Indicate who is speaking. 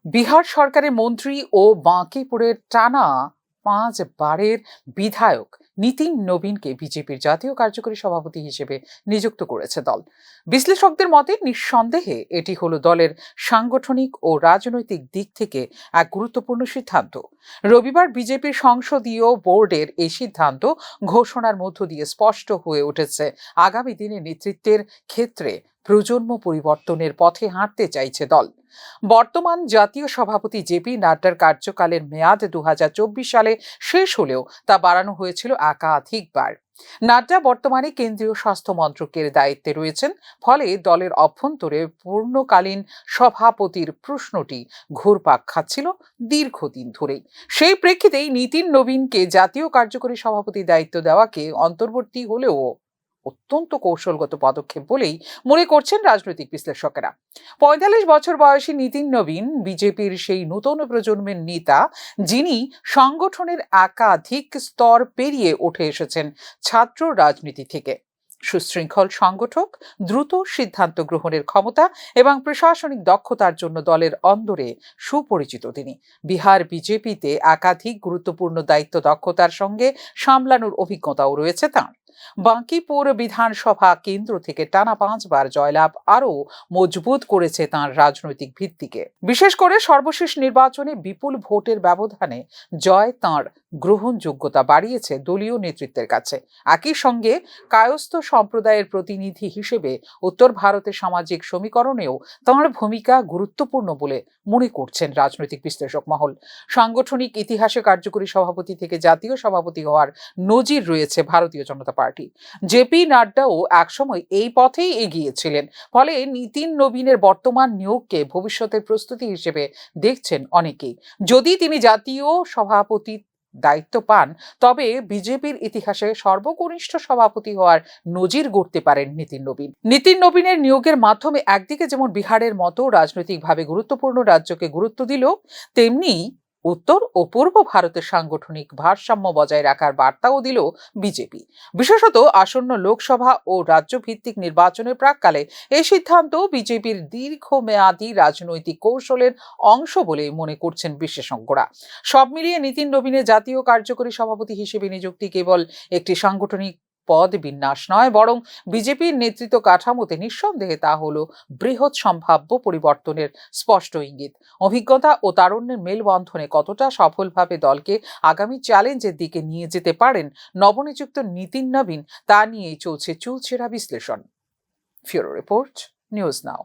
Speaker 1: বিহার সরকারের মন্ত্রী ও বাঁকিপুরের টানা 5 বারের বিধায়ক নিতিন নবীনকে বিজেপির জাতীয় কার্যকরী সভাপতি হিসেবে নিযুক্ত করেছে দল। বিশ্লেষকদের মতে নিঃসন্দেহে এটি হলো দলের সাংগঠনিক ও রাজনৈতিক দিক থেকে এক গুরুত্বপূর্ণ সিদ্ধান্ত। রবিবার বিজেপির সংসদীয় বোর্ডের এই সিদ্ধান্ত ঘোষণার মধ্য দিয়ে স্পষ্ট হয়ে উঠেছে আগামী দিনে নেতৃত্বের ক্ষেত্রে প্রজন্ম পরিবর্তনের পথে হাঁটতে চাইছে দল। বর্তমান জাতীয় সভাপতি জেপি নাড্ডার কার্যকালের মেয়াদ 2024 সালে শেষ হলেও তা বাড়ানো হয়েছিল একাধিকবার। নাড্ডা বর্তমানে কেন্দ্রীয় স্বাস্থ্য মন্ত্রকের দায়িত্বে রয়েছেন, ফলে দলের অভ্যন্তরে পূর্ণকালীন সভাপতির প্রশ্নটি ঘুরপাক খাচ্ছিল দীর্ঘদিন ধরেই। সেই প্রেক্ষিতেই নিতিন নবীনকে জাতীয় কার্যকরী সভাপতির দায়িত্ব দেওয়াকে অন্তর্বর্তী হলেও অত্যন্ত কৌশলগত পদক্ষেপ বলেই মনে করছেন রাজনৈতিক বিশ্লেষকেরা। 45 বছর বয়সী নিতিন নবীন বিজেপির সেই নতুন প্রজন্মের নেতা, যিনি সংগঠনের একাধিক স্তর পেরিয়ে উঠে এসেছেন ছাত্র রাজনীতি থেকে। সুশৃঙ্খল সংগঠক, দ্রুত সিদ্ধান্ত গ্রহণের ক্ষমতা এবং প্রশাসনিক দক্ষতার জন্য দলের অন্দরে সুপরিচিত তিনি। বিহার বিজেপিতে একাধিক গুরুত্বপূর্ণ দায়িত্ব দক্ষতার সঙ্গে সামলানোর অভিজ্ঞতাও রয়েছে তাঁর। বাঁকিপুর বিধানসভা কেন্দ্র থেকে টানা 5 বার জয়লাভ আরও মজবুত করেছে তাঁর রাজনৈতিক ভিত্তিকে। বিশেষ করে সর্বশেষ নির্বাচনে বিপুল ভোটের ব্যবধানে জয় তাঁর গ্রহণযোগ্যতা বাড়িয়েছে দলীয় নেতৃত্বের কাছে। একই সঙ্গে কায়স্থ সম্প্রদায়ের প্রতিনিধি হিসেবে উত্তর ভারতের সামাজিক সমীকরণেও তাঁর ভূমিকা গুরুত্বপূর্ণ বলে মনে করছেন রাজনৈতিক বিশ্লেষক মহল। সাংগঠনিক ইতিহাসে কার্যকরী সভাপতি থেকে জাতীয় সভাপতি হওয়ার নজির রয়েছে ভারতীয় জনতা পার্টি। জেপি নাড্ডাও একসময় এই পথেই এগিয়েছিলেন, ফলে নিতিন নবীনের বর্তমান নিয়োগকে ভবিষ্যতের প্রস্তুতি হিসেবে দেখছেন অনেকেই। যদি তিনি জাতীয় সভাপতি দায়িত্ব পান, তবে বিজেপির ইতিহাসে সর্বকনিষ্ঠ সভাপতি হওয়ার নজির গড়তে পারেন নিতিন নবীন। নিতিন নবীনের নিয়োগের মাধ্যমে একদিকে যেমন বিহারের মতো রাজনৈতিকভাবে গুরুত্বপূর্ণ রাজ্যকে গুরুত্ব দিল, তেমনি উত্তর ও পূর্ব ভারতের সাংগঠনিক ভারসাম্য বজায় রাখার বার্তাও দিল বিজেপি। বিশেষত আসন্ন লোকসভা ও রাজ্য ভিত্তিক নির্বাচনের প্রাক্কালে এই সিদ্ধান্ত বিজেপির দীর্ঘমেয়াদী রাজনৈতিক কৌশলের অংশ বলে মনে করছেন বিশেষজ্ঞরা। সব মিলিয়ে নিতিন নবীনের জাতীয় কার্যকরী সভাপতি হিসেবে নিযুক্তি কেবল একটি সাংগঠনিক পদ বিন্যাস নয়, বরং বিজেপির নেতৃত্ব কাঠামোতে নিঃসন্দেহে তা হলো বৃহৎ সম্ভাব্য পরিবর্তনের স্পষ্ট ইঙ্গিত। অভিজ্ঞতা ও তারুণ্যের মেলবন্ধনে কতটা সফলভাবে দলকে আগামী চ্যালেঞ্জের দিকে নিয়ে যেতে পারেন নবনিযুক্ত নিতিন নবীন, তা নিয়েই চলছে চুলচেরা বিশ্লেষণ। ফিউরো রিপোর্ট, নিউজ নাও।